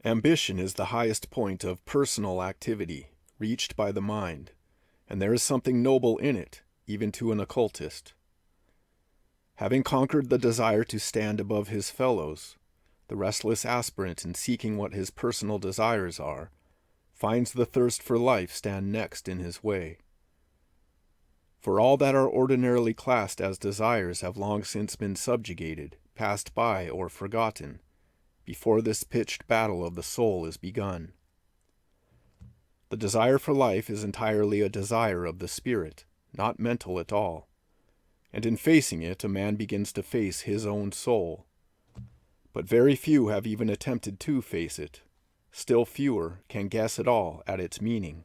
Ambition is the highest point of personal activity, reached by the mind, and there is something noble in it, even to an occultist. Having conquered the desire to stand above his fellows, the restless aspirant in seeking what his personal desires are, finds the thirst for life stand next in his way. For all that are ordinarily classed as desires have long since been subjugated, passed by, or forgotten, before this pitched battle of the soul is begun. The desire for life is entirely a desire of the spirit, not mental at all, and in facing it a man begins to face his own soul. But very few have even attempted to face it. Still fewer can guess at all at its meaning.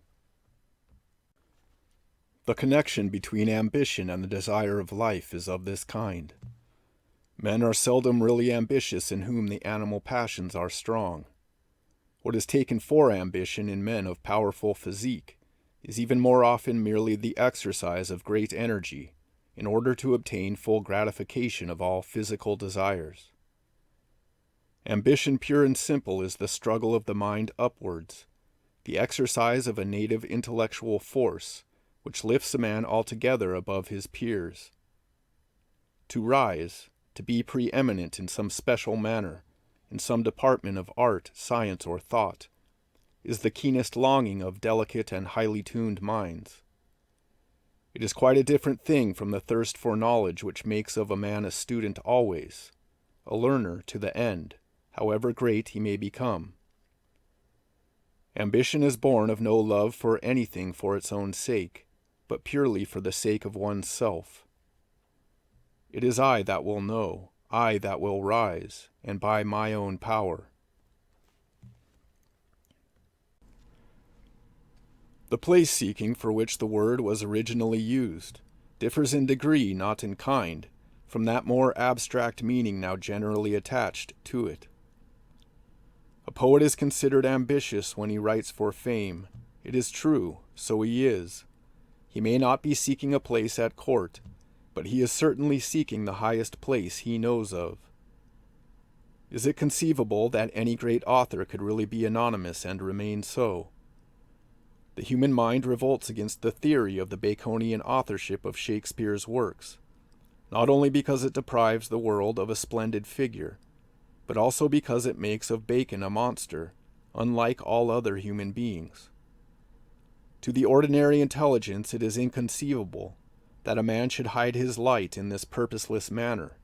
The connection between ambition and the desire of life is of this kind. Men are seldom really ambitious in whom the animal passions are strong. What is taken for ambition in men of powerful physique is even more often merely the exercise of great energy in order to obtain full gratification of all physical desires. Ambition pure and simple is the struggle of the mind upwards, the exercise of a native intellectual force which lifts a man altogether above his peers. To rise, to be preeminent in some special manner, in some department of art, science, or thought, is the keenest longing of delicate and highly tuned minds. It is quite a different thing from the thirst for knowledge which makes of a man a student always, a learner to the end, however great he may become. Ambition is born of no love for anything for its own sake, but purely for the sake of one's self. It is I that will know, I that will rise, and by my own power. The place-seeking for which the word was originally used differs in degree, not in kind, from that more abstract meaning now generally attached to it. A poet is considered ambitious when he writes for fame. It is true, so he is. He may not be seeking a place at court, but he is certainly seeking the highest place he knows of. Is it conceivable that any great author could really be anonymous and remain so? The human mind revolts against the theory of the Baconian authorship of Shakespeare's works, not only because it deprives the world of a splendid figure, but also because it makes of Bacon a monster, unlike all other human beings. To the ordinary intelligence it is inconceivable that a man should hide his light in this purposeless manner.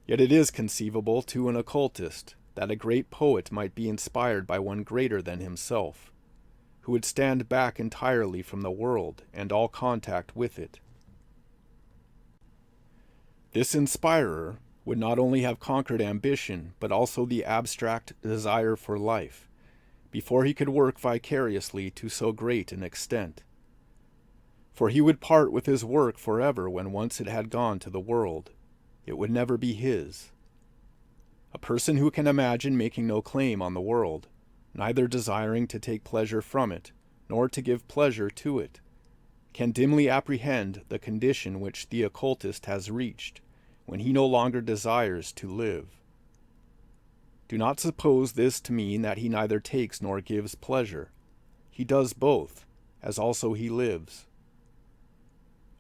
Yet it is conceivable to an occultist that a great poet might be inspired by one greater than himself, who would stand back entirely from the world and all contact with it. This inspirer would not only have conquered ambition, but also the abstract desire for life, before he could work vicariously to so great an extent. For he would part with his work forever when once it had gone to the world. It would never be his. A person who can imagine making no claim on the world, neither desiring to take pleasure from it, nor to give pleasure to it, can dimly apprehend the condition which the occultist has reached, when he no longer desires to live. Do not suppose this to mean that he neither takes nor gives pleasure. He does both, as also he lives.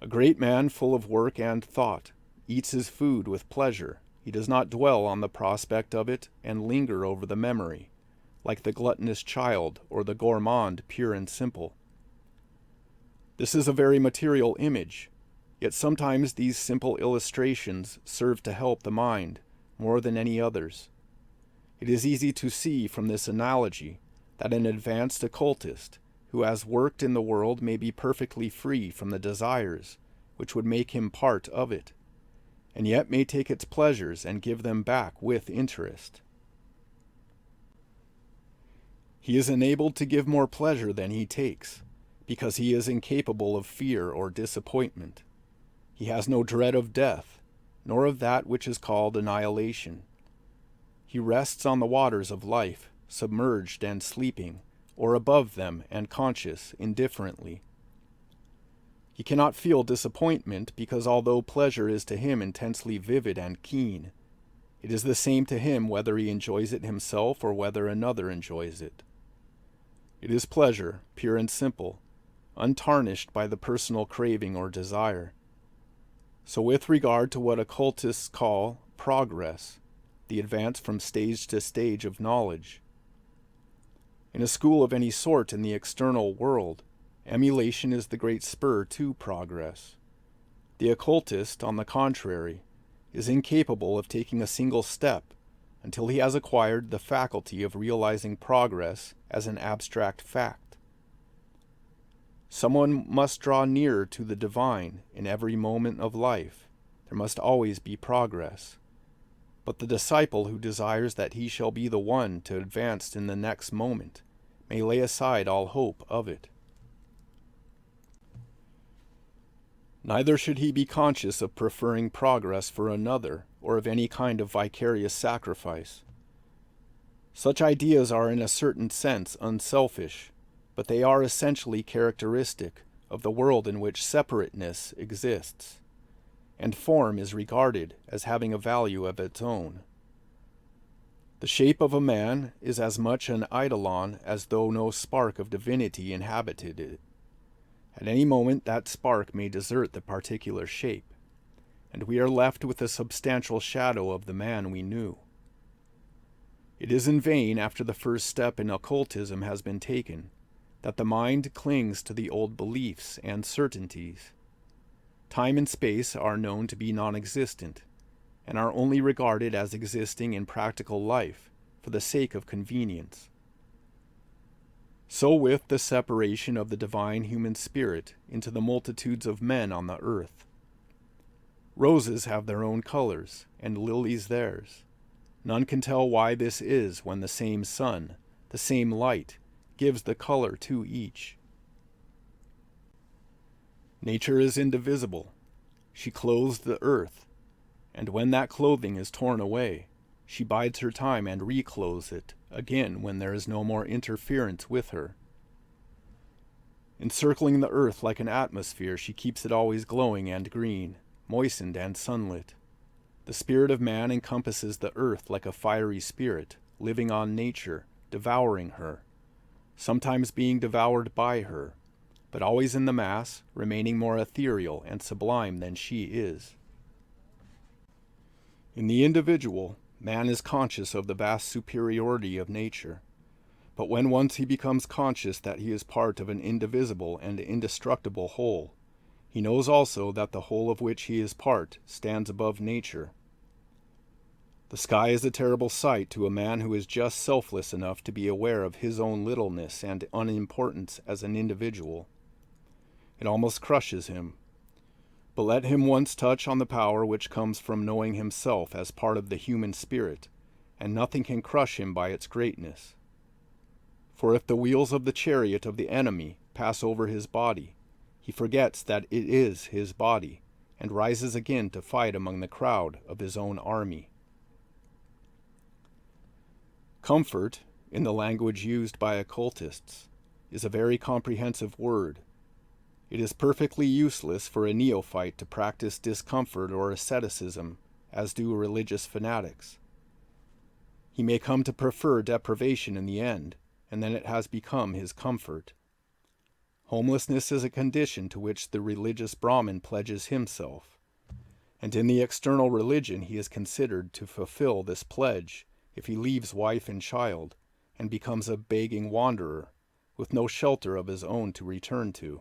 A great man full of work and thought eats his food with pleasure. He does not dwell on the prospect of it and linger over the memory, like the gluttonous child or the gourmand pure and simple. This is a very material image, yet sometimes these simple illustrations serve to help the mind more than any others. It is easy to see from this analogy that an advanced occultist who has worked in the world may be perfectly free from the desires which would make him part of it, and yet may take its pleasures and give them back with interest. He is enabled to give more pleasure than he takes, because he is incapable of fear or disappointment. He has no dread of death, nor of that which is called annihilation. He rests on the waters of life, submerged and sleeping, or above them and conscious indifferently. He cannot feel disappointment because although pleasure is to him intensely vivid and keen, It is the same to him whether he enjoys it himself or whether another enjoys it. It is pleasure, pure and simple, untarnished by the personal craving or desire. So with regard to what occultists call progress, the advance from stage to stage of knowledge, in a school of any sort in the external world, emulation is the great spur to progress. The occultist, on the contrary, is incapable of taking a single step until he has acquired the faculty of realizing progress as an abstract fact. Someone must draw nearer to the divine in every moment of life. There must always be progress. But the disciple who desires that he shall be the one to advance in the next moment may lay aside all hope of it. Neither should he be conscious of preferring progress for another or of any kind of vicarious sacrifice. Such ideas are in a certain sense unselfish, but they are essentially characteristic of the world in which separateness exists, and form is regarded as having a value of its own. The shape of a man is as much an eidolon as though no spark of divinity inhabited it. At any moment that spark may desert the particular shape, and we are left with a substantial shadow of the man we knew. It is in vain, after the first step in occultism has been taken, that the mind clings to the old beliefs and certainties. Time and space are known to be non-existent, and are only regarded as existing in practical life for the sake of convenience. So with the separation of the divine human spirit into the multitudes of men on the earth. Roses have their own colors, and lilies theirs. None can tell why this is when the same sun, the same light, gives the color to each. Nature is indivisible. She clothes the earth, and when that clothing is torn away, she bides her time and reclothes it again when there is no more interference with her. Encircling the earth like an atmosphere, she keeps it always glowing and green, moistened and sunlit. The spirit of man encompasses the earth like a fiery spirit, living on nature, devouring her, sometimes being devoured by her, but always in the mass, remaining more ethereal and sublime than she is. In the individual, man is conscious of the vast superiority of nature, but when once he becomes conscious that he is part of an indivisible and indestructible whole, he knows also that the whole of which he is part stands above nature. The sky is a terrible sight to a man who is just selfless enough to be aware of his own littleness and unimportance as an individual. It almost crushes him. But let him once touch on the power which comes from knowing himself as part of the human spirit, and nothing can crush him by its greatness. For if the wheels of the chariot of the enemy pass over his body, he forgets that it is his body, and rises again to fight among the crowd of his own army. Comfort, in the language used by occultists, is a very comprehensive word. It is perfectly useless for a neophyte to practice discomfort or asceticism, as do religious fanatics. He may come to prefer deprivation in the end, and then it has become his comfort. Homelessness is a condition to which the religious Brahmin pledges himself, and in the external religion he is considered to fulfill this pledge if he leaves wife and child, and becomes a begging wanderer, with no shelter of his own to return to.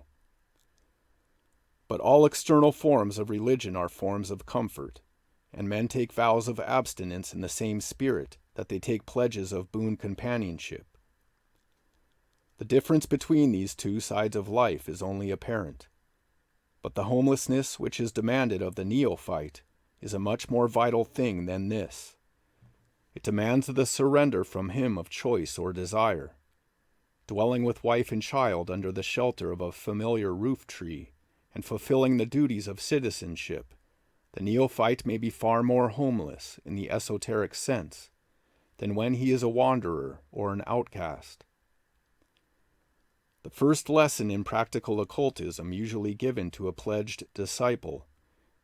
But all external forms of religion are forms of comfort, and men take vows of abstinence in the same spirit that they take pledges of boon companionship. The difference between these two sides of life is only apparent, but the homelessness which is demanded of the neophyte is a much more vital thing than this. It demands the surrender from him of choice or desire. Dwelling with wife and child under the shelter of a familiar roof tree, and fulfilling the duties of citizenship, the neophyte may be far more homeless in the esoteric sense than when he is a wanderer or an outcast. The first lesson in practical occultism usually given to a pledged disciple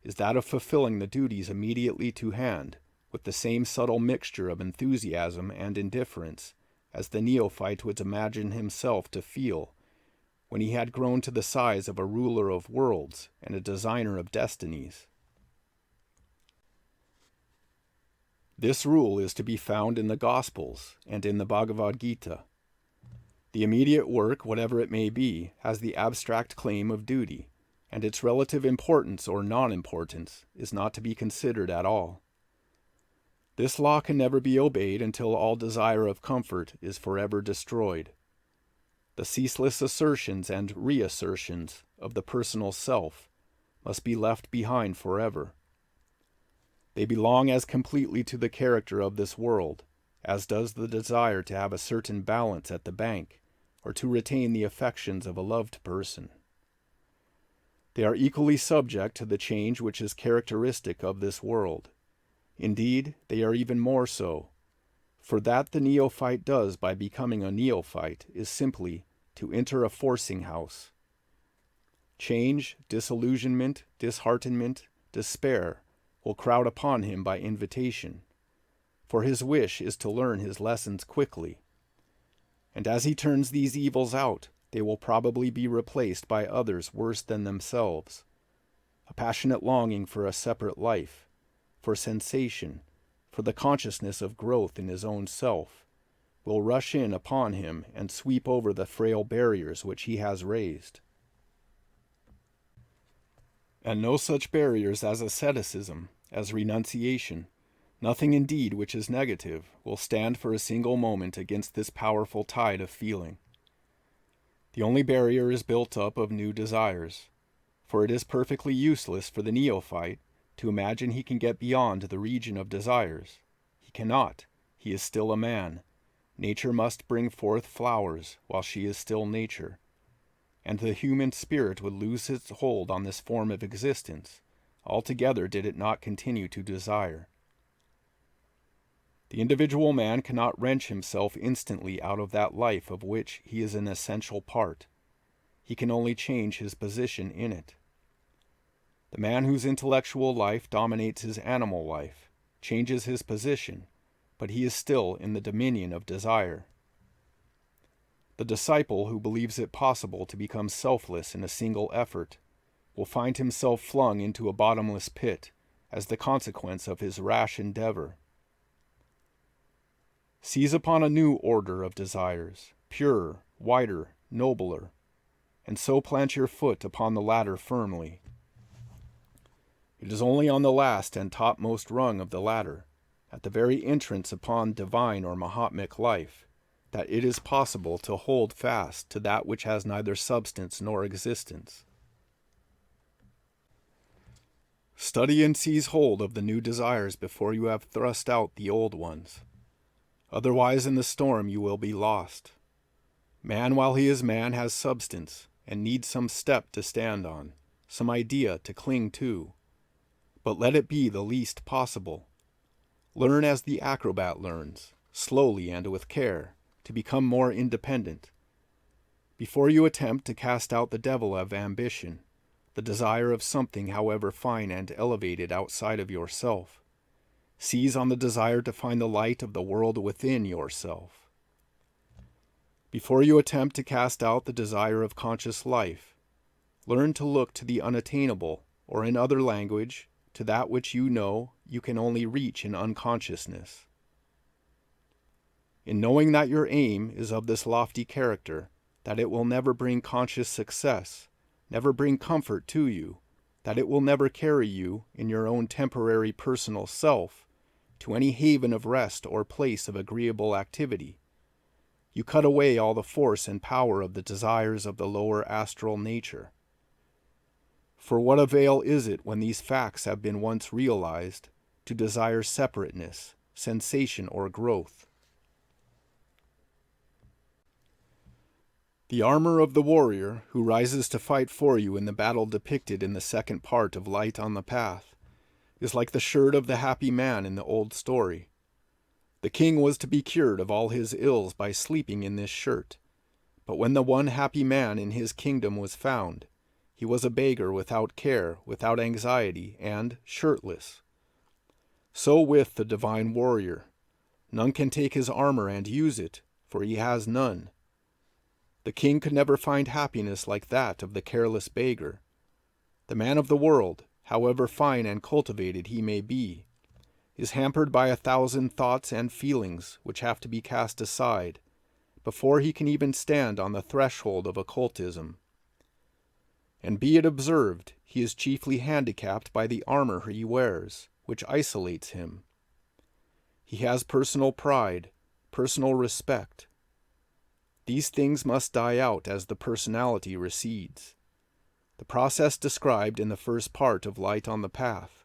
is that of fulfilling the duties immediately to hand with the same subtle mixture of enthusiasm and indifference as the neophyte would imagine himself to feel when he had grown to the size of a ruler of worlds and a designer of destinies. This rule is to be found in the Gospels and in the Bhagavad Gita. The immediate work, whatever it may be, has the abstract claim of duty, and its relative importance or non-importance is not to be considered at all. This law can never be obeyed until all desire of comfort is forever destroyed. The ceaseless assertions and reassertions of the personal self must be left behind forever. They belong as completely to the character of this world as does the desire to have a certain balance at the bank or to retain the affections of a loved person. They are equally subject to the change which is characteristic of this world. Indeed, they are even more so, for that the neophyte does by becoming a neophyte is simply to enter a forcing house. Change, disillusionment, disheartenment, despair will crowd upon him by invitation, for his wish is to learn his lessons quickly. And as he turns these evils out, they will probably be replaced by others worse than themselves. A passionate longing for a separate life, for sensation, for the consciousness of growth in his own self, will rush in upon him and sweep over the frail barriers which he has raised. And no such barriers as asceticism, as renunciation, nothing indeed which is negative, will stand for a single moment against this powerful tide of feeling. The only barrier is built up of new desires, for it is perfectly useless for the neophyte to imagine he can get beyond the region of desires. He cannot. He is still a man. Nature must bring forth flowers while she is still nature, and the human spirit would lose its hold on this form of existence altogether did it not continue to desire. The individual man cannot wrench himself instantly out of that life of which he is an essential part. He can only change his position in it. The man whose intellectual life dominates his animal life changes his position, but he is still in the dominion of desire. The disciple who believes it possible to become selfless in a single effort will find himself flung into a bottomless pit as the consequence of his rash endeavor. Seize upon a new order of desires, purer, wider, nobler, and so plant your foot upon the ladder firmly. It is only on the last and topmost rung of the ladder, at the very entrance upon divine or Mahatmic life, that it is possible to hold fast to that which has neither substance nor existence. Study and seize hold of the new desires before you have thrust out the old ones. Otherwise in the storm you will be lost. Man while he is man has substance, and needs some step to stand on, some idea to cling to. But let it be the least possible. Learn as the acrobat learns, slowly and with care, to become more independent. Before you attempt to cast out the devil of ambition, the desire of something however fine and elevated outside of yourself, seize on the desire to find the light of the world within yourself. Before you attempt to cast out the desire of conscious life, learn to look to the unattainable, or in other language, to that which you know you can only reach in unconsciousness. In knowing that your aim is of this lofty character, that it will never bring conscious success, never bring comfort to you, that it will never carry you, in your own temporary personal self, to any haven of rest or place of agreeable activity, you cut away all the force and power of the desires of the lower astral nature. For what avail is it when these facts have been once realized, to desire separateness, sensation, or growth? The armor of the warrior who rises to fight for you in the battle depicted in the second part of Light on the Path is like the shirt of the happy man in the old story. The king was to be cured of all his ills by sleeping in this shirt, but when the one happy man in his kingdom was found, he was a beggar without care, without anxiety, and shirtless. So with the divine warrior. None can take his armor and use it, for he has none. The king could never find happiness like that of the careless beggar. The man of the world, however fine and cultivated he may be, is hampered by 1,000 thoughts and feelings which have to be cast aside before he can even stand on the threshold of occultism. And be it observed, he is chiefly handicapped by the armor he wears, which isolates him. He has personal pride, personal respect. These things must die out as the personality recedes. The process described in the first part of Light on the Path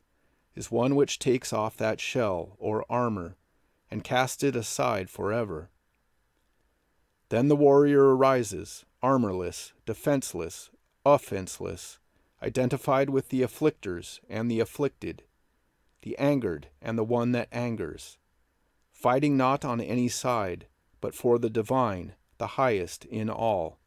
is one which takes off that shell or armor and casts it aside forever. Then the warrior arises, armorless, defenseless, offenseless, identified with the afflictors and the afflicted, the angered and the one that angers, fighting not on any side, but for the divine, the highest in all.